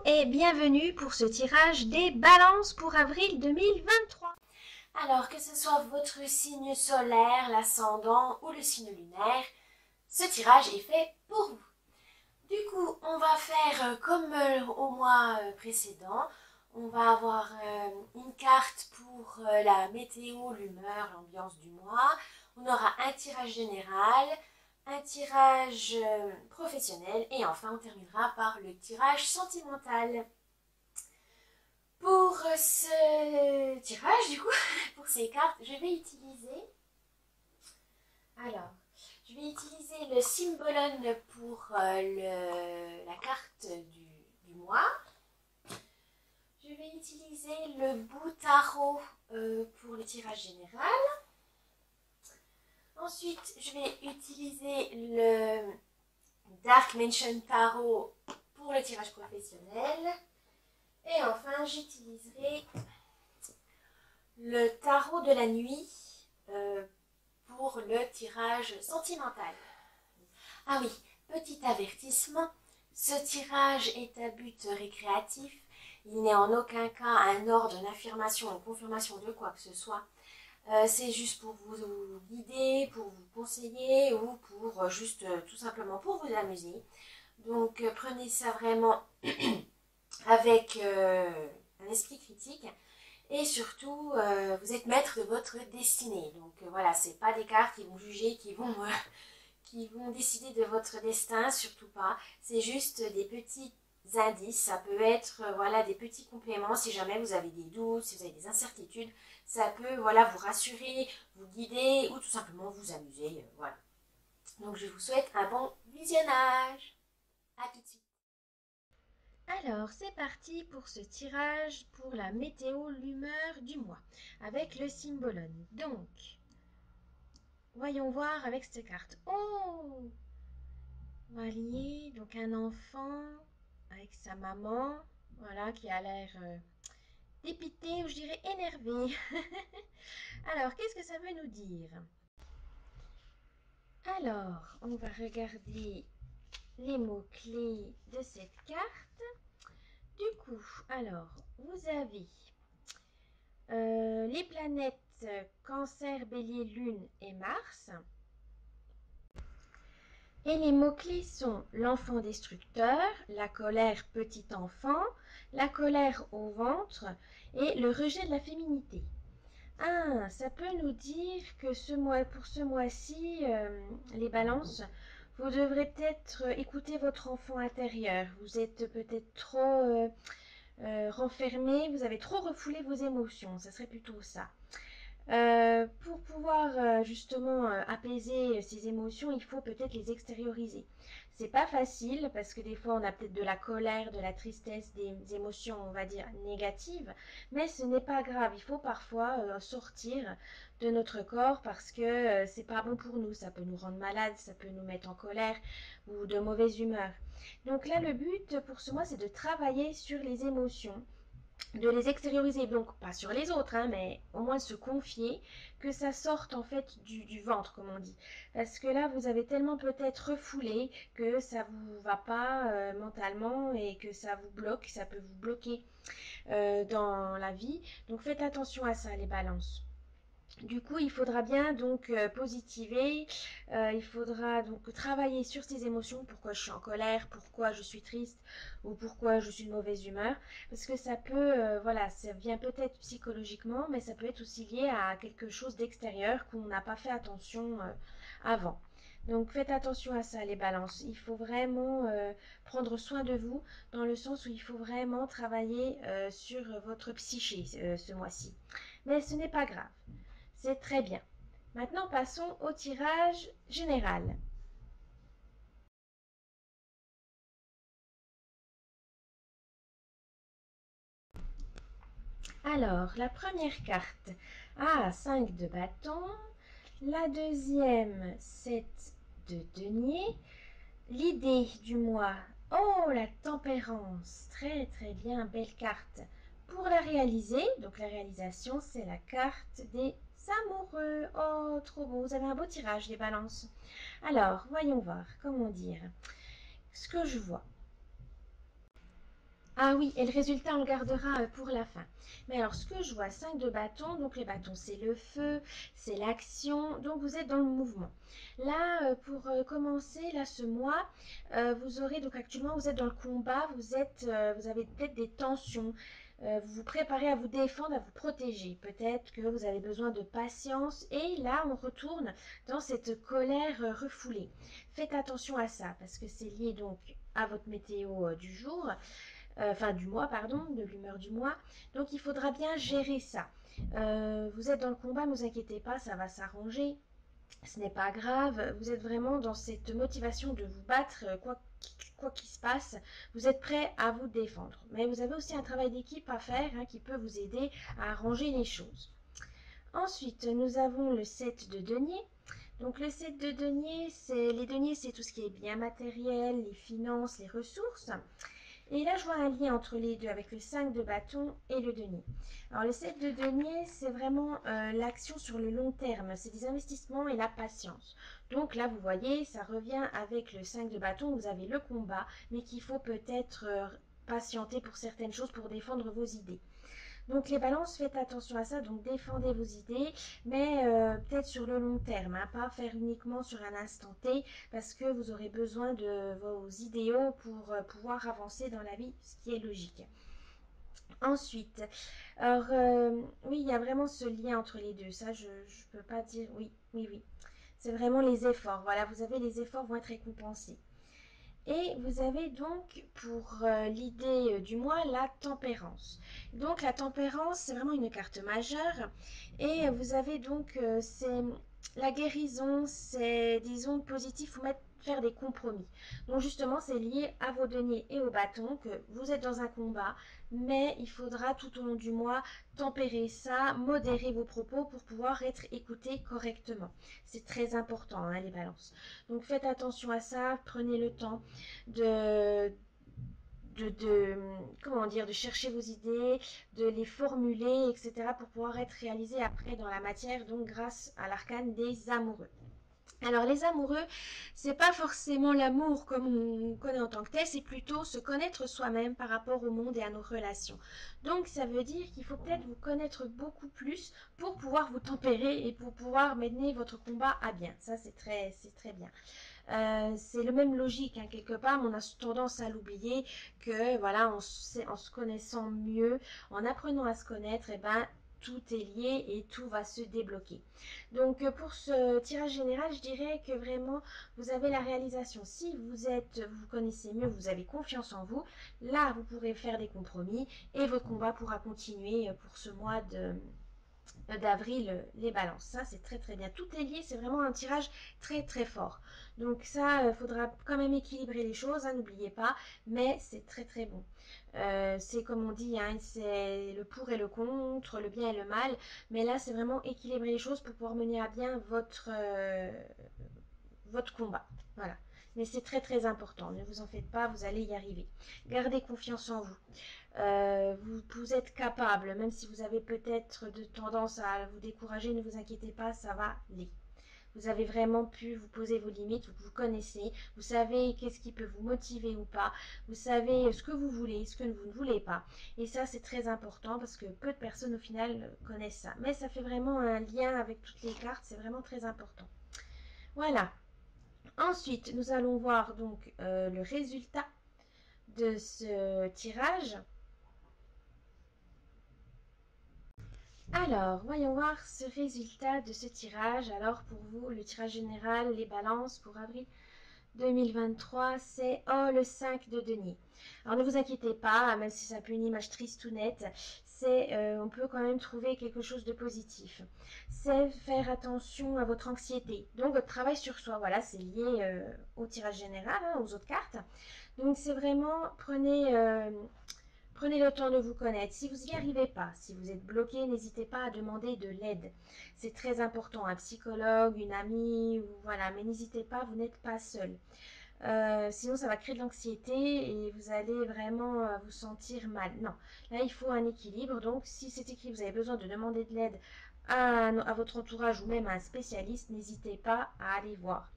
et bienvenue pour ce tirage des balances pour avril 2023. Alors que ce soit votre signe solaire, l'ascendant ou le signe lunaire, ce tirage est fait pour vous. Du coup, on va faire comme au mois précédent. On va avoir une carte pour la météo, l'humeur, l'ambiance du mois. On aura un tirage général, un tirage professionnel et enfin on terminera par le tirage sentimental. Pour ce tirage, du coup, pour ces cartes, je vais utiliser le Symbolon pour la carte du mois. Je vais utiliser le Bout Tarot pour le tirage général. Ensuite, je vais utiliser le Dark Mansion Tarot pour le tirage professionnel. Et enfin, j'utiliserai le tarot de la nuit pour le tirage sentimental. Ah oui, petit avertissement, ce tirage est à but récréatif. Il n'est en aucun cas un ordre, une affirmation, une confirmation de quoi que ce soit. C'est juste pour vous guider, pour vous conseiller ou pour juste tout simplement pour vous amuser. Donc prenez ça vraiment avec un esprit critique et surtout vous êtes maître de votre destinée. Donc voilà, c'est pas des cartes qui vont juger, qui vont décider de votre destin, surtout pas. C'est juste des petits indices, ça peut être voilà des petits compléments si jamais vous avez des doutes, si vous avez des incertitudes, ça peut voilà vous rassurer, vous guider ou tout simplement vous amuser, voilà. Donc je vous souhaite un bon visionnage. À tout de suite. Alors, c'est parti pour ce tirage pour la météo, l'humeur du mois avec le Symbolon. Donc, voyons voir avec cette carte. Oh! Voilier, donc un enfant avec sa maman, voilà, qui a l'air dépité ou je dirais énervé. Alors, qu'est-ce que ça veut nous dire? Alors, on va regarder les mots-clés de cette carte. Du coup, alors, vous avez les planètes Cancer, Bélier, Lune et Mars. Et les mots-clés sont l'enfant destructeur, la colère petit enfant, la colère au ventre et le rejet de la féminité. Ah, ça peut nous dire que pour ce mois-ci, les balances, vous devrez peut-être écouter votre enfant intérieur. Vous êtes peut-être trop renfermé, vous avez trop refoulé vos émotions, ça serait plutôt ça. Pour pouvoir justement apaiser ces émotions, il faut peut-être les extérioriser. C'est pas facile parce que des fois on a peut-être de la colère, de la tristesse, des émotions on va dire négatives, mais ce n'est pas grave. Il faut parfois sortir de notre corps parce que c'est pas bon pour nous. Ça peut nous rendre malades, ça peut nous mettre en colère ou de mauvaise humeur. Donc là le but pour ce mois c'est de travailler sur les émotions, de les extérioriser, donc pas sur les autres, hein, mais au moins se confier, que ça sorte en fait du ventre, comme on dit. Parce que là, vous avez tellement peut-être refoulé que ça vous va pas mentalement et que ça vous bloque, ça peut vous bloquer dans la vie. Donc faites attention à ça, les balances. Du coup, il faudra bien donc positiver, il faudra donc travailler sur ses émotions, pourquoi je suis en colère, pourquoi je suis triste ou pourquoi je suis de mauvaise humeur, parce que ça peut, voilà, ça vient peut-être psychologiquement, mais ça peut être aussi lié à quelque chose d'extérieur qu'on n'a pas fait attention avant. Donc faites attention à ça les balances, il faut vraiment prendre soin de vous dans le sens où il faut vraiment travailler sur votre psyché ce mois-ci. Mais ce n'est pas grave. C'est très bien. Maintenant, passons au tirage général. Alors, la première carte, 5 de bâton. La deuxième, 7 de denier. L'idée du mois, oh, la tempérance. Très, très bien, belle carte. Pour la réaliser, donc la réalisation, c'est la carte des amoureux. Oh, trop beau. Vous avez un beau tirage, les balances. Alors, voyons voir. Comment dire? Ce que je vois. Ah oui, et le résultat, on le gardera pour la fin. Mais alors, ce que je vois, 5 de bâton, donc les bâtons, c'est le feu, c'est l'action, donc vous êtes dans le mouvement. Là, pour commencer, là, ce mois, vous aurez, donc actuellement, vous êtes dans le combat, vous avez peut-être des tensions, vous vous préparez à vous défendre, à vous protéger. Peut-être que vous avez besoin de patience, et là, on retourne dans cette colère refoulée. Faites attention à ça, parce que c'est lié donc à votre météo du jour. Enfin du mois, pardon, de l'humeur du mois. Donc il faudra bien gérer ça. Vous êtes dans le combat, ne vous inquiétez pas, ça va s'arranger. Ce n'est pas grave, vous êtes vraiment dans cette motivation de vous battre, quoi qu'il se passe, vous êtes prêt à vous défendre. Mais vous avez aussi un travail d'équipe à faire hein, qui peut vous aider à arranger les choses. Ensuite, nous avons le 7 de denier. Donc le 7 de denier, les deniers, c'est tout ce qui est bien matériel, les finances, les ressources. Et là, je vois un lien entre les deux avec le 5 de bâton et le denier. Alors, le 7 de denier, c'est vraiment l'action sur le long terme. C'est des investissements et la patience. Donc là, vous voyez, ça revient avec le 5 de bâton. Vous avez le combat, mais qu'il faut peut-être patienter pour certaines choses pour défendre vos idées. Donc les balances, faites attention à ça, donc défendez vos idées, mais peut-être sur le long terme, hein, pas faire uniquement sur un instant T, parce que vous aurez besoin de vos idéaux pour pouvoir avancer dans la vie, ce qui est logique. Ensuite, alors oui, il y a vraiment ce lien entre les deux, ça je peux pas dire, oui, oui, oui. C'est vraiment les efforts, voilà, vous avez les efforts vont être récompensés. Et vous avez donc pour l'idée du mois la tempérance. Donc la tempérance, c'est vraiment une carte majeure. Et vous avez donc c'est la guérison, c'est des ondes positives, il faut faire des compromis. Donc justement, c'est lié à vos deniers et au bâton que vous êtes dans un combat, mais il faudra tout au long du mois tempérer ça, modérer vos propos pour pouvoir être écouté correctement. C'est très important, hein, les balances. Donc faites attention à ça, prenez le temps de, comment dire, de chercher vos idées, de les formuler, etc. pour pouvoir être réalisées après dans la matière, donc grâce à l'arcane des amoureux. Alors les amoureux, c'est pas forcément l'amour comme on connaît en tant que tel, c'est plutôt se connaître soi-même par rapport au monde et à nos relations. Donc ça veut dire qu'il faut peut-être vous connaître beaucoup plus pour pouvoir vous tempérer et pour pouvoir mener votre combat à bien. Ça c'est très bien. C'est le même logique hein, quelque part, mais on a tendance à l'oublier que voilà, en se connaissant mieux, en apprenant à se connaître, et ben tout est lié et tout va se débloquer. Donc pour ce tirage général, je dirais que vraiment vous avez la réalisation. Si vous connaissez mieux, vous avez confiance en vous, là vous pourrez faire des compromis et votre combat pourra continuer pour ce mois d'avril, les balances. Ça, c'est très bien. Tout est lié, c'est vraiment un tirage très fort. Donc ça, il faudra quand même équilibrer les choses, hein, n'oubliez pas, mais c'est très bon. C'est comme on dit, hein, c'est le pour et le contre, le bien et le mal, mais là, c'est vraiment équilibrer les choses pour pouvoir mener à bien votre combat. Voilà. Mais c'est très important, ne vous en faites pas, vous allez y arriver. Gardez confiance en vous. Vous êtes capable, même si vous avez peut-être de tendance à vous décourager, ne vous inquiétez pas, ça va aller. Vous avez vraiment pu vous poser vos limites, vous connaissez, vous savez qu'est-ce qui peut vous motiver ou pas, vous savez ce que vous voulez, ce que vous ne voulez pas. Et ça, c'est très important parce que peu de personnes au final connaissent ça. Mais ça fait vraiment un lien avec toutes les cartes, c'est vraiment très important. Voilà. Ensuite, nous allons voir donc le résultat de ce tirage. Alors, voyons voir ce résultat de ce tirage. Alors, pour vous, le tirage général, les balances pour avril 2023, c'est le 5 de denier. Alors, ne vous inquiétez pas, même si ça peut une image triste ou nette, on peut quand même trouver quelque chose de positif. C'est faire attention à votre anxiété. Donc, votre travail sur soi, voilà, c'est lié au tirage général, hein, aux autres cartes. Donc, c'est vraiment, prenez le temps de vous connaître. Si vous n'y arrivez pas, si vous êtes bloqué, n'hésitez pas à demander de l'aide. C'est très important, un psychologue, une amie, voilà, mais n'hésitez pas, vous n'êtes pas seul. Sinon, ça va créer de l'anxiété et vous allez vraiment vous sentir mal. Non, là, il faut un équilibre. Donc, si c'est écrit, vous avez besoin de demander de l'aide à votre entourage ou même à un spécialiste, n'hésitez pas à aller voir.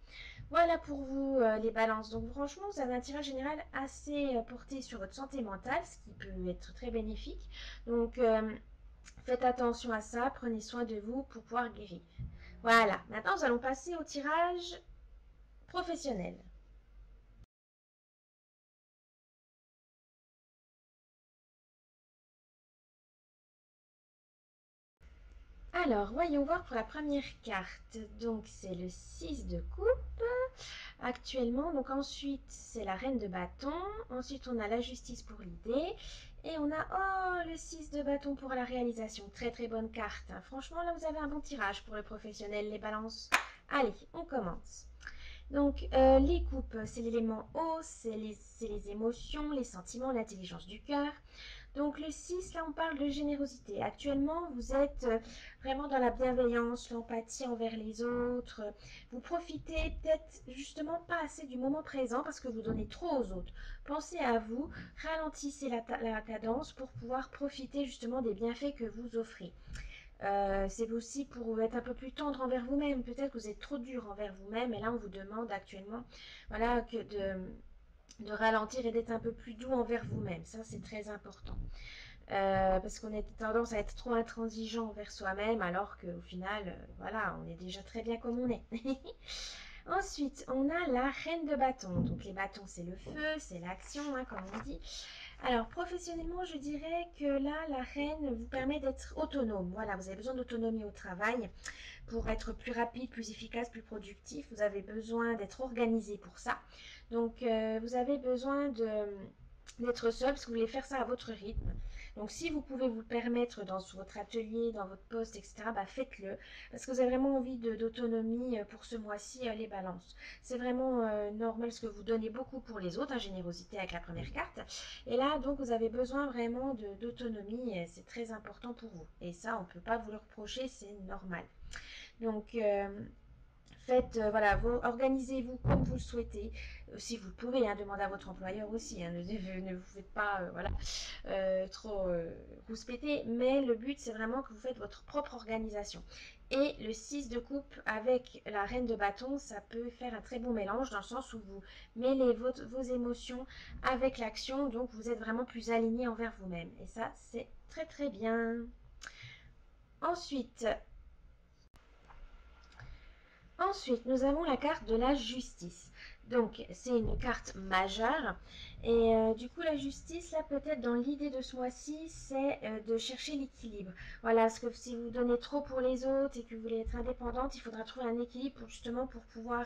Voilà pour vous les balances. Donc franchement, vous avez un tirage général assez porté sur votre santé mentale, ce qui peut être très bénéfique. Donc faites attention à ça, prenez soin de vous pour pouvoir guérir. Voilà, maintenant nous allons passer au tirage professionnel. Alors, voyons voir pour la première carte. Donc c'est le 6 de coupe actuellement. Donc ensuite, c'est la reine de bâton. Ensuite, on a la justice pour l'idée. Et on a, oh, le 6 de bâton pour la réalisation. Très très bonne carte. Franchement, là, vous avez un bon tirage pour le professionnel, les balances. Allez, on commence. Donc, les coupes, c'est l'élément eau, c'est les émotions, les sentiments, l'intelligence du cœur. Donc le 6, là on parle de générosité. Actuellement, vous êtes vraiment dans la bienveillance, l'empathie envers les autres. Vous profitez peut-être justement pas assez du moment présent parce que vous donnez trop aux autres. Pensez à vous, ralentissez la cadence pour pouvoir profiter justement des bienfaits que vous offrez. C'est aussi pour être un peu plus tendre envers vous-même. Peut-être que vous êtes trop dur envers vous-même et là on vous demande actuellement voilà, de ralentir et d'être un peu plus doux envers vous-même. Ça, c'est très important. Parce qu'on a tendance à être trop intransigeant envers soi-même, alors qu'au final, voilà, on est déjà très bien comme on est. Ensuite, on a la reine de bâton. Donc les bâtons, c'est le feu, c'est l'action, hein, comme on dit. Alors, professionnellement, je dirais que là, la reine vous permet d'être autonome. Voilà, vous avez besoin d'autonomie au travail pour être plus rapide, plus efficace, plus productif. Vous avez besoin d'être organisé pour ça. Donc, vous avez besoin d'être seul parce que vous voulez faire ça à votre rythme. Donc si vous pouvez vous le permettre dans votre atelier, dans votre poste, etc., bah faites-le. Parce que vous avez vraiment envie d'autonomie pour ce mois-ci, les balances. C'est vraiment normal parce que vous donnez beaucoup pour les autres, hein, générosité avec la première carte. Et là, donc, vous avez besoin vraiment d'autonomie. C'est très important pour vous. Et ça, on ne peut pas vous le reprocher, c'est normal. Donc, faites, voilà, organisez-vous comme vous le souhaitez. Si vous le pouvez, hein, demandez à votre employeur aussi. Hein, ne vous faites pas voilà, trop rouspéter. Mais le but, c'est vraiment que vous faites votre propre organisation. Et le 6 de coupe avec la reine de bâton, ça peut faire un très bon mélange dans le sens où vous mêlez vos émotions avec l'action. Donc, vous êtes vraiment plus aligné envers vous-même. Et ça, c'est très très bien. Ensuite, Ensuite, nous avons la carte de la justice. Donc, c'est une carte majeure. Et du coup, la justice, là, peut-être dans l'idée de ce mois-ci, c'est de chercher l'équilibre. Voilà, parce que si vous donnez trop pour les autres et que vous voulez être indépendante, il faudra trouver un équilibre justement pour pouvoir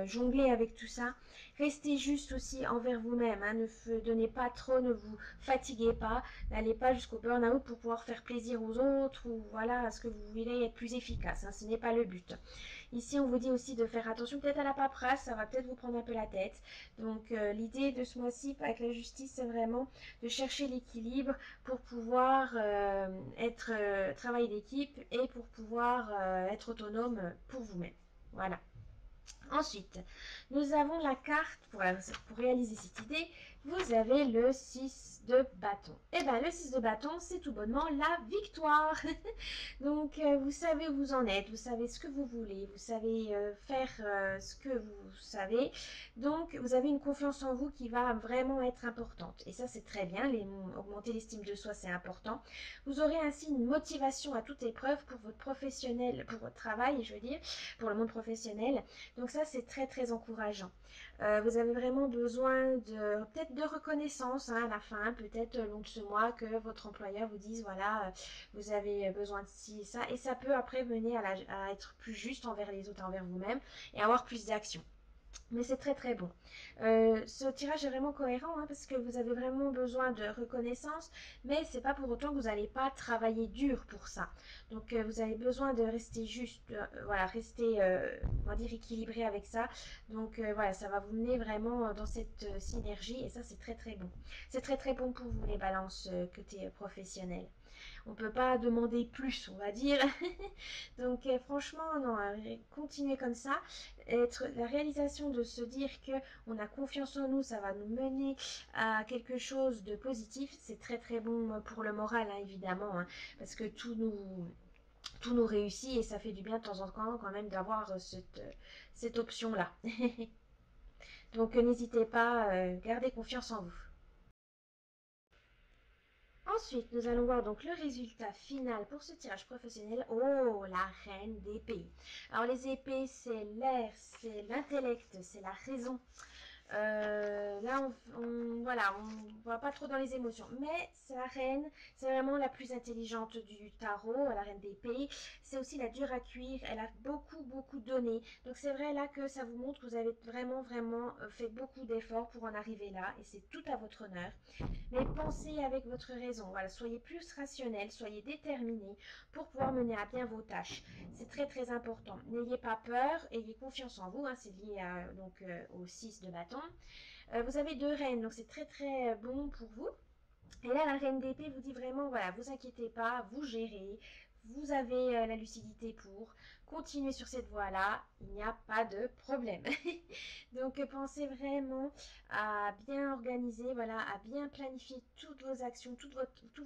jongler avec tout ça. Restez juste aussi envers vous-même. Hein, ne donnez pas trop, ne vous fatiguez pas. N'allez pas jusqu'au burn-out pour pouvoir faire plaisir aux autres ou voilà, à ce que vous voulez être plus efficace. Hein, ce n'est pas le but. Ici, on vous dit aussi de faire attention peut-être à la paperasse, ça va peut-être vous prendre un peu la tête. Donc, l'idée de ce mois-ci avec la justice, c'est vraiment de chercher l'équilibre pour pouvoir travailler d'équipe et pour pouvoir être autonome pour vous-même. Voilà. Ensuite, nous avons la carte pour réaliser cette idée. Vous avez le 6 de bâton. Et bien, le 6 de bâton, c'est tout bonnement la victoire. Donc, vous savez où vous en êtes, vous savez ce que vous voulez, vous savez faire ce que vous savez. Donc, vous avez une confiance en vous qui va vraiment être importante. Et ça, c'est très bien. Augmenter l'estime de soi, c'est important. Vous aurez ainsi une motivation à toute épreuve pour votre professionnel, pour votre travail, je veux dire, pour le monde professionnel. Donc ça, c'est très très encourageant. Vous avez vraiment besoin de peut-être de reconnaissance hein, à la fin, peut-être au long de ce mois, que votre employeur vous dise voilà, vous avez besoin de ci et ça. Et ça peut après mener à être plus juste envers les autres, envers vous-même et avoir plus d'action. Mais c'est très très bon. Ce tirage est vraiment cohérent hein, parce que vous avez vraiment besoin de reconnaissance, mais c'est pas pour autant que vous n'allez pas travailler dur pour ça. Donc vous avez besoin de rester juste, voilà, rester, on va dire équilibré avec ça. Donc voilà, ça va vous mener vraiment dans cette synergie et ça c'est très très bon. C'est très très bon pour vous les balances côté professionnel. On ne peut pas demander plus, on va dire. Donc franchement, non, continuez comme ça. La réalisation de se dire que on a confiance en nous, ça va nous mener à quelque chose de positif, c'est très très bon pour le moral, hein, évidemment, hein, parce que tout nous tout nous réussit et ça fait du bien de temps en temps quand même d'avoir cette option-là. Donc n'hésitez pas, gardez confiance en vous. Ensuite, nous allons voir donc le résultat final pour ce tirage professionnel. Oh, la reine d'épée. Alors les épées, c'est l'air, c'est l'intellect, c'est la raison. Là, voilà, on va pas trop dans les émotions. Mais c'est la reine, c'est vraiment la plus intelligente du tarot, la reine d'épée. C'est aussi la dure à cuire. Elle a beaucoup, beaucoup donné. Donc c'est vrai là que ça vous montre que vous avez vraiment, vraiment fait beaucoup d'efforts pour en arriver là. Et c'est tout à votre honneur. Mais pensez avec votre raison. Voilà, soyez plus rationnel, soyez déterminé pour pouvoir mener à bien vos tâches. C'est très très important. N'ayez pas peur, ayez confiance en vous. Hein, c'est lié au 6 de bâton. Vous avez 2 reines, donc c'est très très bon pour vous. Et là, la reine d'épée vous dit vraiment, voilà, vous inquiétez pas, vous gérez, vous avez la lucidité pour continuer sur cette voie-là, il n'y a pas de problème. Donc, pensez vraiment à bien organiser, voilà, à bien planifier toutes vos actions, tout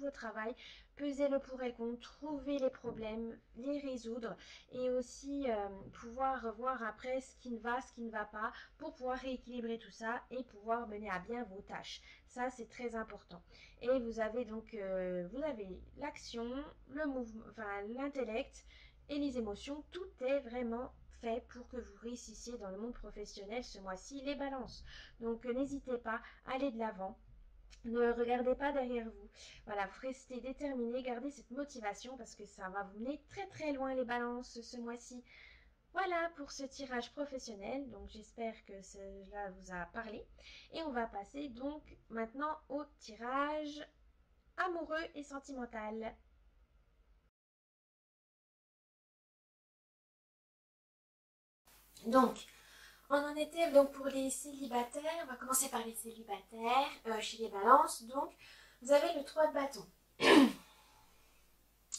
votre travail, pesez le pour et le contre, trouver les problèmes, les résoudre et aussi pouvoir voir après ce qui ne va, ce qui ne va pas pour pouvoir rééquilibrer tout ça et pouvoir mener à bien vos tâches. Ça, c'est très important. Et vous avez donc vous avez l'action, le mouvement, enfin l'intellect et les émotions. Tout est vraiment fait pour que vous réussissiez dans le monde professionnel ce mois-ci. Les balances. Donc n'hésitez pas, allez de l'avant. Ne regardez pas derrière vous. Voilà, vous restez déterminé, gardez cette motivation parce que ça va vous mener très très loin les balances ce mois-ci. Voilà pour ce tirage professionnel, donc j'espère que cela vous a parlé. Et on va passer donc maintenant au tirage amoureux et sentimental. Donc, on en était donc pour les célibataires. On va commencer par les célibataires chez les balances. Donc, vous avez le 3 de bâton.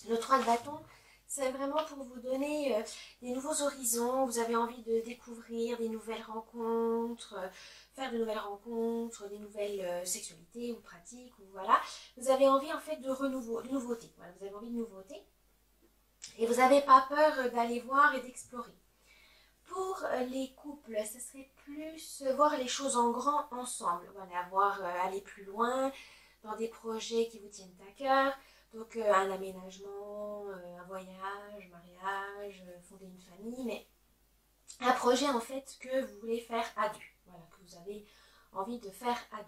Le 3 de bâton, c'est vraiment pour vous donner des nouveaux horizons. Vous avez envie de découvrir des nouvelles rencontres, faire de nouvelles rencontres, des nouvelles sexualités ou pratiques. Ou voilà. Vous avez envie en fait de renouveau, de nouveauté. Voilà, vous avez envie de nouveauté. Et vous n'avez pas peur d'aller voir et d'explorer. Pour les couples, ce serait plus voir les choses en grand ensemble. Voilà, voir aller plus loin dans des projets qui vous tiennent à cœur. Donc un aménagement, un voyage, mariage, fonder une famille, mais un projet en fait que vous voulez faire à deux. Voilà, que vous avez envie de faire à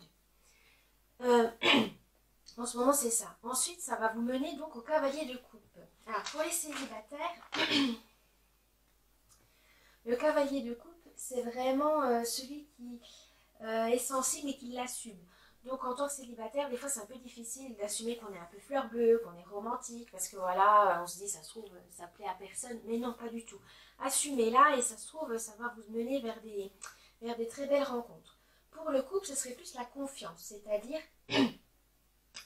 deux. En ce moment, c'est ça. Ensuite, ça va vous mener donc au cavalier de coupe. Alors, pour les célibataires, le cavalier de coupe, c'est vraiment celui qui est sensible et qui l'assume. Donc en tant que célibataire, des fois c'est un peu difficile d'assumer qu'on est un peu fleur bleue, qu'on est romantique, parce que voilà, on se dit ça se trouve, ça plaît à personne, mais non, pas du tout. Assumez-la et ça se trouve, ça va vous mener vers des très belles rencontres. Pour le couple, ce serait plus la confiance, c'est-à-dire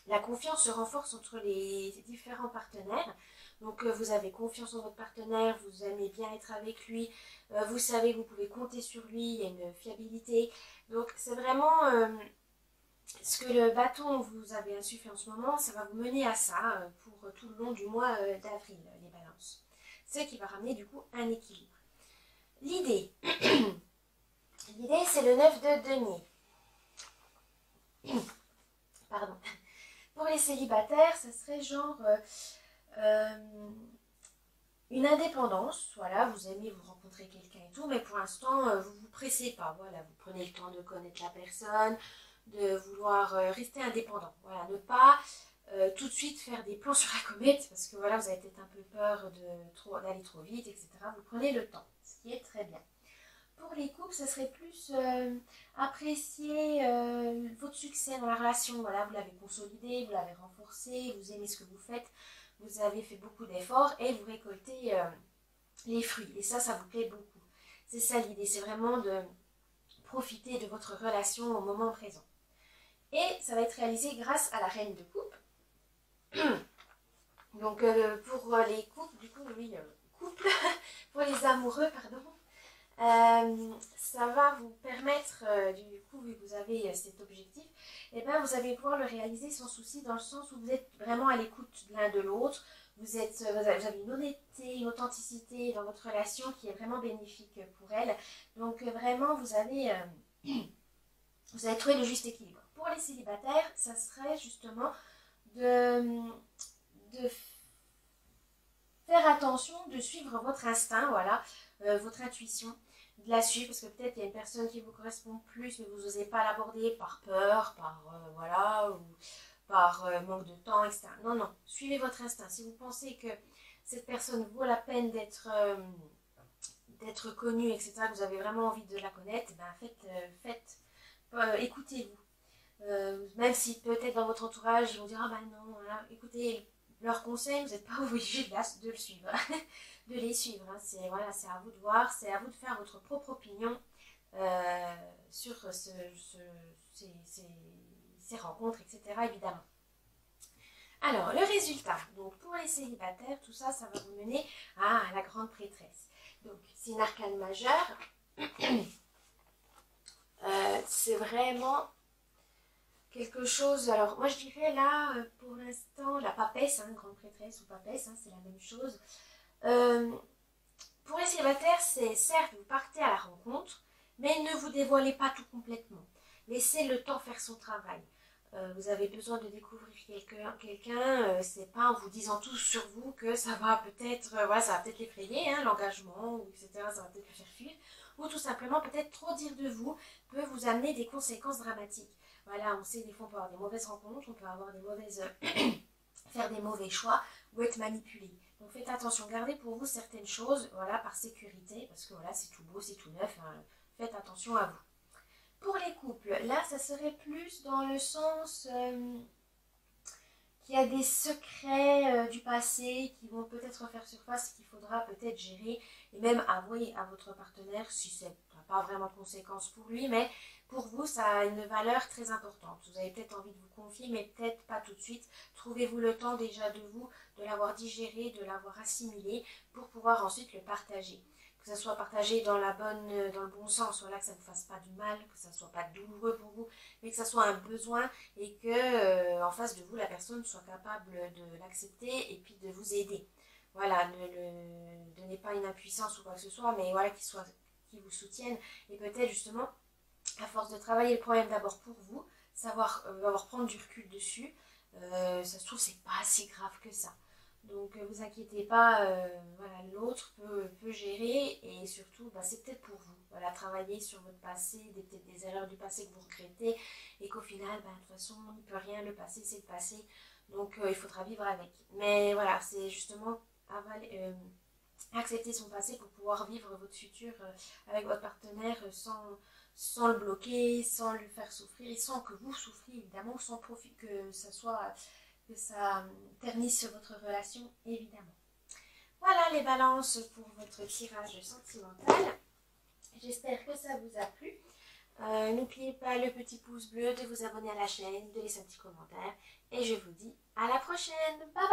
la confiance se renforce entre les différents partenaires. Donc vous avez confiance en votre partenaire, vous aimez bien être avec lui, vous savez que vous pouvez compter sur lui, il y a une fiabilité. Donc c'est vraiment ce que le bâton vous avez insufflé en ce moment, ça va vous mener à ça pour tout le long du mois d'avril, les balances. Ce qui va ramener du coup un équilibre. L'idée, c'est le 9 de denier. Pardon. Pour les célibataires, ça serait genre une indépendance. Voilà, vous aimez vous rencontrer quelqu'un et tout, mais pour l'instant, vous ne vous pressez pas. Voilà, vous prenez le temps de connaître la personne, de vouloir rester indépendant. Voilà, ne pas tout de suite faire des plans sur la comète, parce que voilà, vous avez peut-être un peu peur d'aller trop vite, etc. Vous prenez le temps, ce qui est très bien. Pour les couples, ce serait plus apprécier votre succès dans la relation. Voilà, vous l'avez consolidé, vous l'avez renforcé, vous aimez ce que vous faites, vous avez fait beaucoup d'efforts et vous récoltez les fruits. Et ça vous plaît beaucoup. C'est ça l'idée, c'est vraiment de profiter de votre relation au moment présent. Et ça va être réalisé grâce à la reine de coupe. Donc pour les couples, du coup, oui, pour les amoureux, pardon. Ça va vous permettre, du coup, vu que vous avez cet objectif, et ben, vous allez pouvoir le réaliser sans souci, dans le sens où vous êtes vraiment à l'écoute l'un de l'autre, vous avez une honnêteté, une authenticité dans votre relation qui est vraiment bénéfique pour elle. Donc vraiment, vous avez trouvé le juste équilibre. Pour les célibataires, ça serait justement de faire attention, de suivre votre instinct, voilà, votre intuition, de la suivre, parce que peut-être il y a une personne qui vous correspond plus, mais vous n'osez pas l'aborder par peur, par voilà, ou par manque de temps, etc. Non, non, suivez votre instinct. Si vous pensez que cette personne vaut la peine d'être connue, etc., que vous avez vraiment envie de la connaître, ben écoutez-vous. Même si peut-être dans votre entourage, ils vont dire ah ben non, voilà, écoutez leurs conseils, vous n'êtes pas obligé de le suivre, de les suivre. Hein. C'est voilà, c'est à vous de voir, c'est à vous de faire votre propre opinion sur ces rencontres, etc. Évidemment. Alors, le résultat. Donc, pour les célibataires, tout ça, ça va vous mener à la grande prêtresse. Donc, c'est une arcane majeure. C'est vraiment quelque chose. Alors, moi, je dirais là, pour l'instant, la papesse, hein, grande prêtresse ou papesse, hein, c'est la même chose. Pour les célibataires, c'est certes, vous partez à la rencontre, mais ne vous dévoilez pas tout complètement. Laissez le temps faire son travail. Vous avez besoin de découvrir quelqu'un, c'est pas en vous disant tout sur vous que ça va peut-être ça va peut-être l'effrayer, hein, l'engagement, etc. Ça va peut-être le faire fuir, ou tout simplement peut-être trop dire de vous peut vous amener des conséquences dramatiques. Voilà, on sait des fois on peut avoir des mauvaises rencontres, on peut avoir faire des mauvais choix ou être manipulé. Donc faites attention, gardez pour vous certaines choses, voilà, par sécurité, parce que voilà, c'est tout beau, c'est tout neuf, hein, faites attention à vous. Pour les couples, là, ça serait plus dans le sens qu'il y a des secrets du passé qui vont peut-être faire surface, qu'il faudra peut-être gérer et même avouer à votre partenaire si ça n'a pas vraiment de conséquences pour lui, mais pour vous, ça a une valeur très importante. Vous avez peut-être envie de vous confier, mais peut-être pas tout de suite. Trouvez-vous le temps déjà de l'avoir digéré, de l'avoir assimilé pour pouvoir ensuite le partager. Que ça soit partagé dans le bon sens, voilà, que ça ne vous fasse pas du mal, que ça ne soit pas douloureux pour vous, mais que ça soit un besoin et que en face de vous, la personne soit capable de l'accepter et puis de vous aider. Voilà, ne donnez pas une impuissance ou quoi que ce soit, mais voilà, qui vous soutiennent. Et peut-être justement, à force de travailler le problème d'abord pour vous, prendre du recul dessus, ça se trouve, c'est pas si grave que ça. Donc vous inquiétez pas, voilà, l'autre peut gérer et surtout c'est peut-être pour vous. Voilà, travailler sur votre passé, peut-être des erreurs du passé que vous regrettez et qu'au final, de toute façon, on n'y peut rien, le passé c'est le passé, donc il faudra vivre avec. Mais voilà, c'est justement accepter son passé pour pouvoir vivre votre futur avec votre partenaire sans le bloquer, sans le faire souffrir et sans que vous souffriez évidemment, sans profit que ça ternisse votre relation, évidemment. Voilà les balances pour votre tirage sentimental. J'espère que ça vous a plu. N'oubliez pas le petit pouce bleu, de vous abonner à la chaîne, de laisser un petit commentaire. Et je vous dis à la prochaine. Bye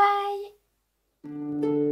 bye!